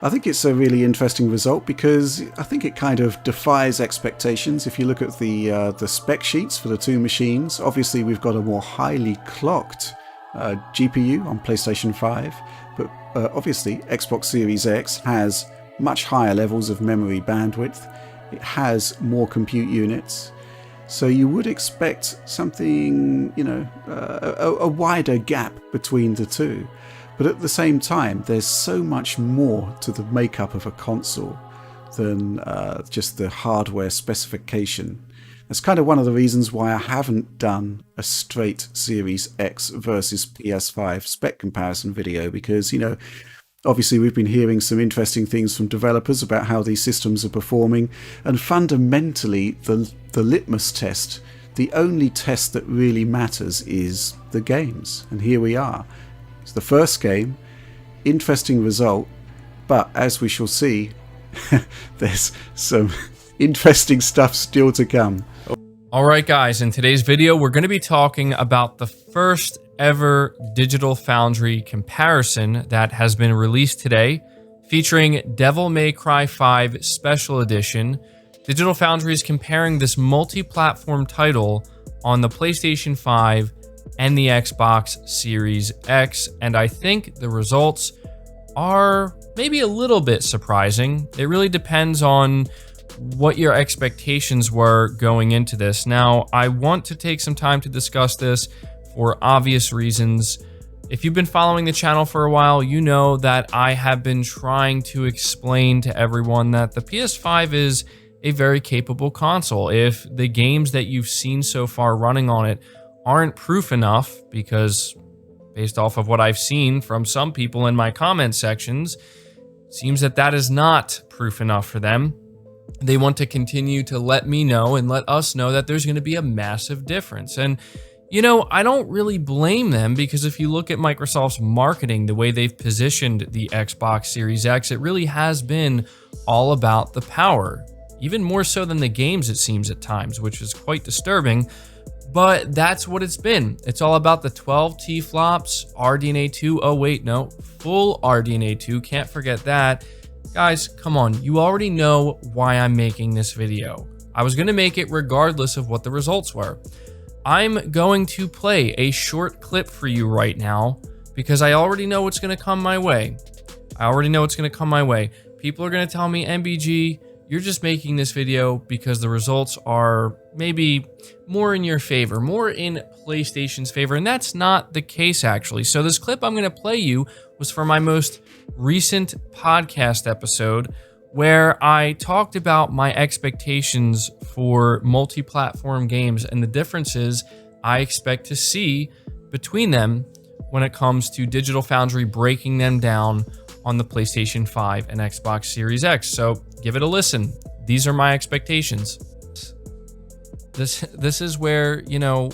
I think it's a really interesting result because I think it kind of defies expectations. If you look at the spec sheets for the two machines, obviously we've got a more highly clocked GPU on PlayStation 5, but obviously Xbox Series X has much higher levels of memory bandwidth. It has more compute units. So you would expect something, you know, a wider gap between the two. But at the same time, there's so much more to the makeup of a console than just the hardware specification. That's kind of one of the reasons why I haven't done a straight Series X versus PS5 spec comparison video, because, you know, obviously we've been hearing some interesting things from developers about how these systems are performing, and fundamentally the litmus test, the only test that really matters, is the games. And here we are. It's the first game, interesting result, but as we shall see, there's some interesting stuff still to come. Alright guys, in today's video we're going to be talking about the first ever Digital Foundry comparison that has been released today, featuring Devil May Cry 5 Special Edition. Digital Foundry is comparing this multi-platform title on the PlayStation 5 and the Xbox Series X, and I think the results are maybe a little bit surprising. It really depends on what your expectations were going into this. Now, I want to take some time to discuss this for obvious reasons. If you've been following the channel for a while, you know that I have been trying to explain to everyone that the PS5 is a very capable console. If the games that you've seen so far running on it aren't proof enough, because based off of what I've seen from some people in my comment sections, seems that that is not proof enough for them. They want to continue to let me know and let us know that there's going to be a massive difference. And, you know, I don't really blame them, because if you look at Microsoft's marketing, the way they've positioned the Xbox Series X, it really has been all about the power, even more so than the games, it seems at times, which is quite disturbing. But that's what it's been. It's all about the 12 T-flops, RDNA 2. Oh, wait, no. Full RDNA 2. Can't forget that. Guys, come on. You already know why I'm making this video. I was going to make it regardless of what the results were. I'm going to play a short clip for you right now because I already know what's going to come my way. People are going to tell me, MBG, you're just making this video because the results are maybe more in your favor, more in PlayStation's favor, and that's not the case, actually. So this clip I'm going to play you was from my most recent podcast episode, where I talked about my expectations for multi-platform games and the differences I expect to see between them when it comes to Digital Foundry breaking them down on the PlayStation 5 and Xbox Series X. So give it a listen. These are my expectations. This is where, you know,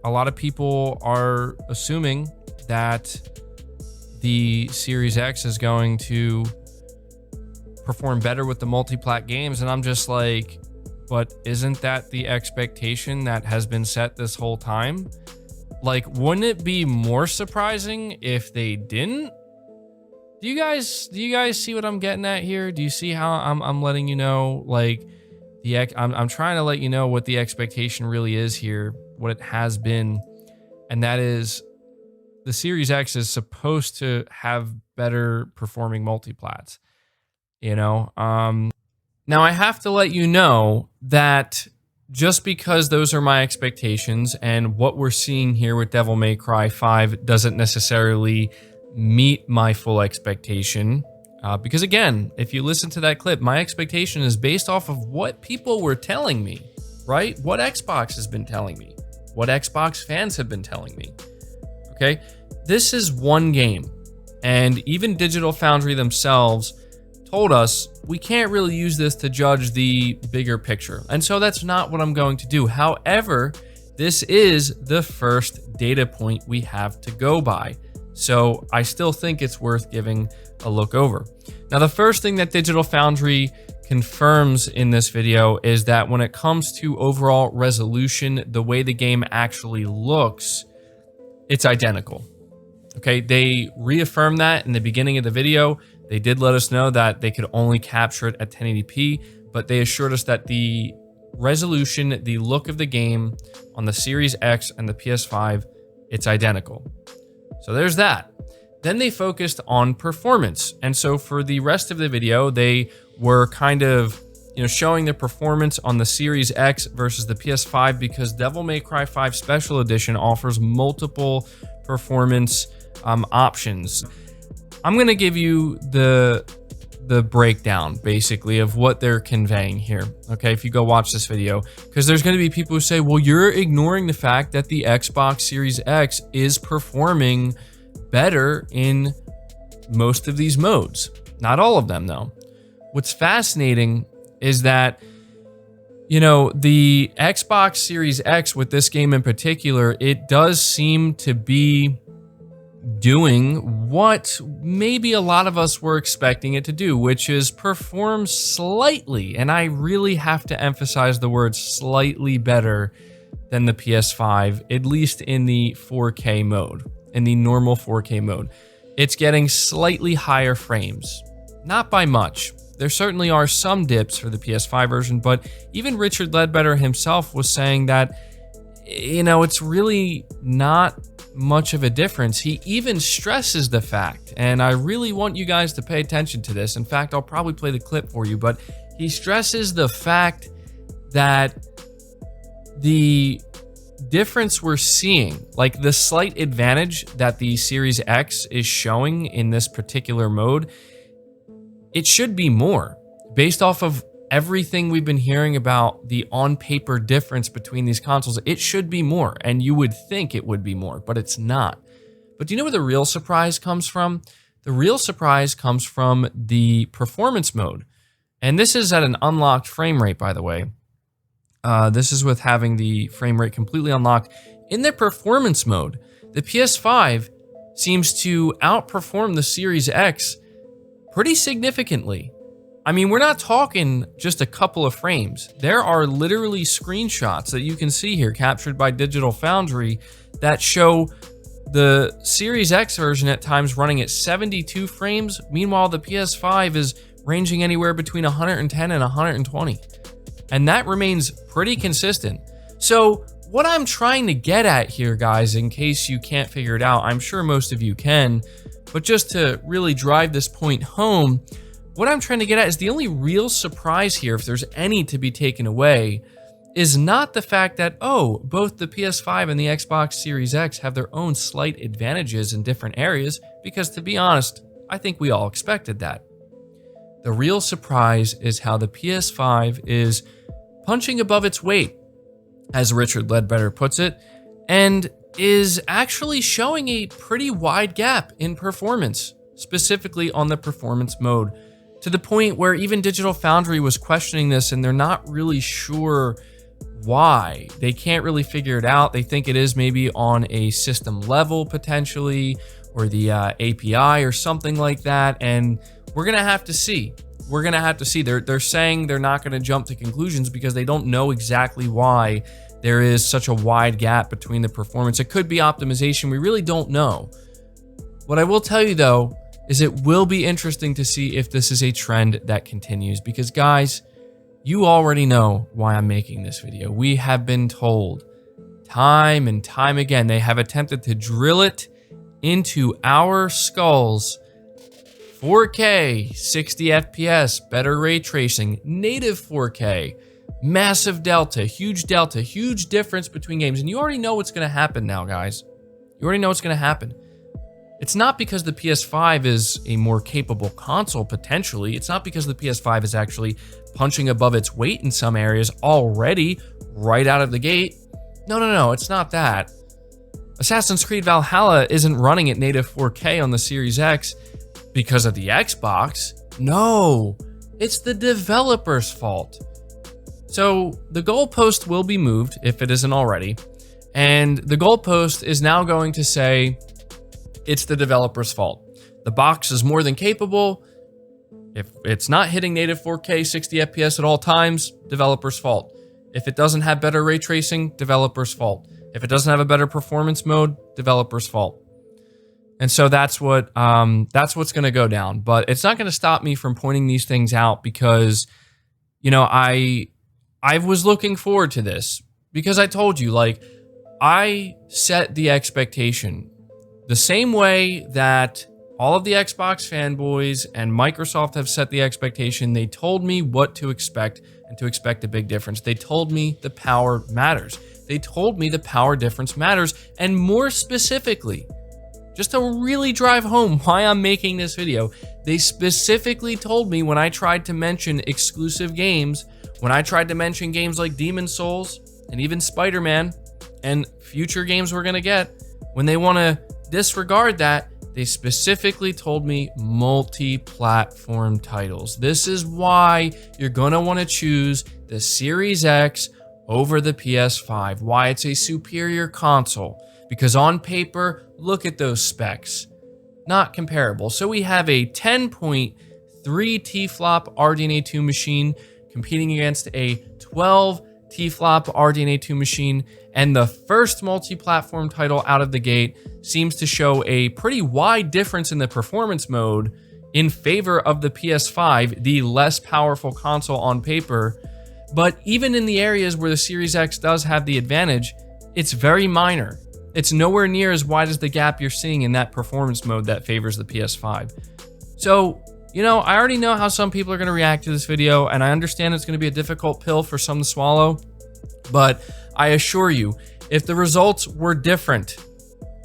a lot of people are assuming that the Series X is going to perform better with the multi-plat games, and I'm just like, but isn't that the expectation that has been set this whole time? Like, wouldn't it be more surprising if they didn't? Do you guys see what I'm getting at here? Do you see how I'm letting you know, like, I'm trying to let you know what the expectation really is here, what it has been, and that is the Series X is supposed to have better performing multiplats. You know, now I have to let you know that just because those are my expectations and what we're seeing here with Devil May Cry 5 doesn't necessarily meet my full expectation, because again, if you listen to that clip, my expectation is based off of what people were telling me, right? What Xbox has been telling me, what Xbox fans have been telling me. Okay, this is one game, and even Digital Foundry themselves told us we can't really use this to judge the bigger picture, and so that's not what I'm going to do. However, this is the first data point we have to go by, so I still think it's worth giving a look over. Now, the first thing that Digital Foundry confirms in this video is that when it comes to overall resolution, the way the game actually looks, it's identical. Okay, they reaffirmed that in the beginning of the video. They did let us know that they could only capture it at 1080p, but they assured us that the resolution, the look of the game on the Series X and the PS5, it's identical. So there's that. Then they focused on performance. And so for the rest of the video, they were kind of, showing the performance on the Series X versus the PS5, because Devil May Cry 5 Special Edition offers multiple performance options. I'm going to give you the breakdown, basically, of what they're conveying here, okay, if you go watch this video, because there's going to be people who say, well, you're ignoring the fact that the Xbox Series X is performing better in most of these modes. Not all of them, though. What's fascinating is that, the Xbox Series X with this game in particular, it does seem to be doing what maybe a lot of us were expecting it to do, which is perform slightly, and I really have to emphasize the word slightly, better than the PS5, at least in the 4K mode, in the normal 4K mode. It's getting slightly higher frames, not by much. There certainly are some dips for the PS5 version, but even Richard Ledbetter himself was saying that, it's really not much of a difference. He even stresses the fact, and I really want you guys to pay attention to this. In fact, I'll probably play the clip for you, but he stresses the fact that the difference we're seeing, like the slight advantage that the Series X is showing in this particular mode, it should be more based off of everything we've been hearing about the on-paper difference between these consoles. It should be more, and you would think it would be more, but it's not. But do you know where the real surprise comes from? The real surprise comes from the performance mode. And this is at an unlocked frame rate, by the way. This is with having the frame rate completely unlocked. In the performance mode, the PS5 seems to outperform the Series X pretty significantly. I mean, we're not talking just a couple of frames. There are literally screenshots that you can see here captured by Digital Foundry that show the Series X version at times running at 72 frames. Meanwhile, the PS5 is ranging anywhere between 110 and 120. And that remains pretty consistent. So what I'm trying to get at here, guys, in case you can't figure it out, I'm sure most of you can, but just to really drive this point home, what I'm trying to get at is the only real surprise here, if there's any to be taken away, is not the fact that, oh, both the PS5 and the Xbox Series X have their own slight advantages in different areas, because to be honest, I think we all expected that. The real surprise is how the PS5 is punching above its weight, as Richard Ledbetter puts it, and is actually showing a pretty wide gap in performance, specifically on the performance mode, to the point where even Digital Foundry was questioning this, and they're not really sure why. They can't really figure it out. They think it is maybe on a system level potentially, or the API or something like that, and we're gonna have to see. We're gonna have to see. They're saying they're not gonna jump to conclusions because they don't know exactly why there is such a wide gap between the performance. It could be optimization. We really don't know. What I will tell you though is it will be interesting to see if this is a trend that continues, because guys, you already know why I'm making this video. We have been told time and time again, they have attempted to drill it into our skulls. 4K, 60 FPS, better ray tracing, native 4K, massive delta, huge difference between games. And you already know what's gonna happen now, guys. You already know what's gonna happen. It's not because the PS5 is a more capable console, potentially. It's not because the PS5 is actually punching above its weight in some areas already, right out of the gate. No, it's not that. Assassin's Creed Valhalla isn't running at native 4K on the Series X because of the Xbox. No, it's the developer's fault. So the goalpost will be moved, if it isn't already, and the goalpost is now going to say, it's the developer's fault. The box is more than capable. If it's not hitting native 4K 60 FPS at all times, developer's fault. If it doesn't have better ray tracing, developer's fault. If it doesn't have a better performance mode, developer's fault. And so that's what's going to go down. But it's not going to stop me from pointing these things out because, you know, I was looking forward to this because I told you, like, I set the expectation the same way that all of the Xbox fanboys and Microsoft have set the expectation. They told me what to expect and to expect a big difference. They told me the power matters. They told me the power difference matters. And more specifically, just to really drive home why I'm making this video, they specifically told me when I tried to mention exclusive games, when I tried to mention games like Demon's Souls and even Spider-Man and future games we're gonna get, when they wanna disregard that, they specifically told me multi-platform titles. This is why you're gonna wanna choose the Series X over the PS5, why it's a superior console. Because on paper, look at those specs. Not comparable. So we have a 10.3 T-flop RDNA 2 machine competing against a 12 T-flop RDNA 2 machine, and the first multi-platform title out of the gate seems to show a pretty wide difference in the performance mode in favor of the PS5, the less powerful console on paper. But even in the areas where the Series X does have the advantage, it's very minor. It's nowhere near as wide as the gap you're seeing in that performance mode that favors the PS5. So, you know, I already know how some people are going to react to this video, and I understand it's going to be a difficult pill for some to swallow, but I assure you, if the results were different,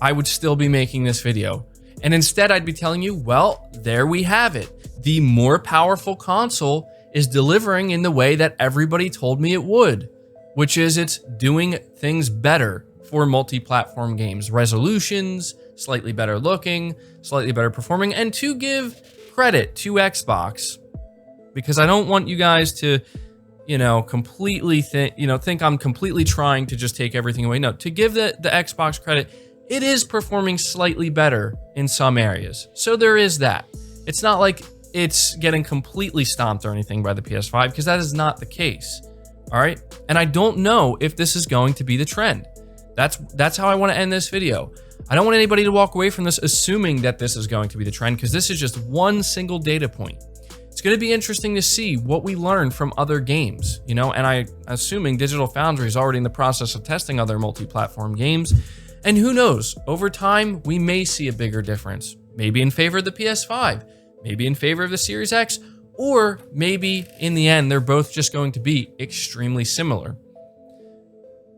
I would still be making this video. And instead, I'd be telling you, well, there we have it. The more powerful console is delivering in the way that everybody told me it would, which is it's doing things better for multi-platform games. Resolutions, slightly better looking, slightly better performing, and to give credit to Xbox, because I don't want you guys to, you know, completely think I'm completely trying to just take everything away. No, to give the Xbox credit, it is performing slightly better in some areas. So there is that. It's not like it's getting completely stomped or anything by the PS5, because that is not the case. All right. And I don't know if this is going to be the trend. That's how I want to end this video. I don't want anybody to walk away from this assuming that this is going to be the trend, because this is just one single data point. It's going to be interesting to see what we learn from other games, you know, and I'm assuming Digital Foundry is already in the process of testing other multi-platform games. And who knows, over time, we may see a bigger difference, maybe in favor of the PS5, maybe in favor of the Series X, or maybe in the end, they're both just going to be extremely similar.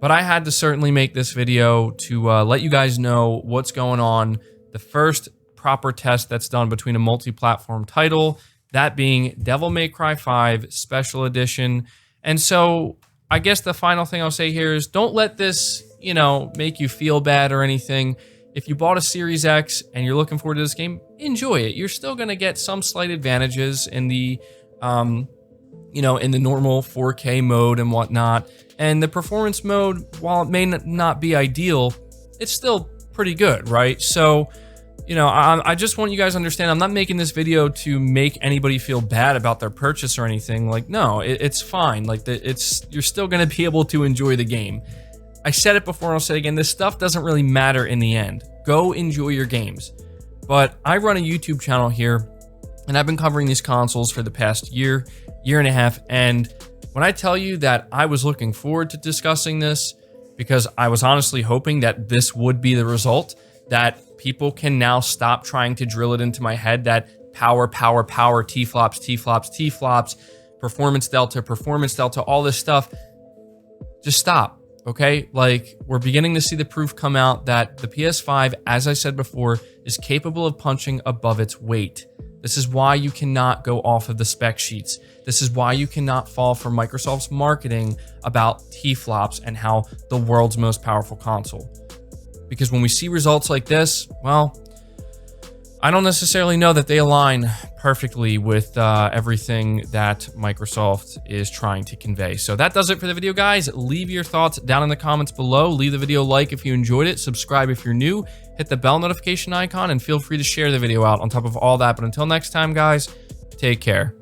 But I had to certainly make this video to let you guys know what's going on. The first proper test that's done between a multi-platform title, that being Devil May Cry 5 Special Edition. And so I guess the final thing I'll say here is don't let this, you know, make you feel bad or anything. If you bought a Series X and you're looking forward to this game, enjoy it. You're still going to get some slight advantages in the, you know, in the normal 4K mode and whatnot. And the performance mode, while it may not be ideal, it's still pretty good, right? So, you know, I just want you guys to understand, I'm not making this video to make anybody feel bad about their purchase or anything. Like, no, it's fine. Like, you're still going to be able to enjoy the game. I said it before and I'll say it again, this stuff doesn't really matter in the end. Go enjoy your games. But I run a YouTube channel here, and I've been covering these consoles for the past year and a half, and when I tell you that I was looking forward to discussing this, because I was honestly hoping that this would be the result, that people can now stop trying to drill it into my head that power, T-flops, performance delta, all this stuff. Just stop, okay? Like, we're beginning to see the proof come out that the PS5, as I said before, is capable of punching above its weight. This is why you cannot go off of the spec sheets. This is why you cannot fall for Microsoft's marketing about T-flops and how the world's most powerful console. Because when we see results like this, well, I don't necessarily know that they align perfectly with everything that Microsoft is trying to convey. So that does it for the video, guys. Leave your thoughts down in the comments below. Leave the video a like if you enjoyed it. Subscribe if you're new. Hit the bell notification icon and feel free to share the video out on top of all that. But until next time, guys, take care.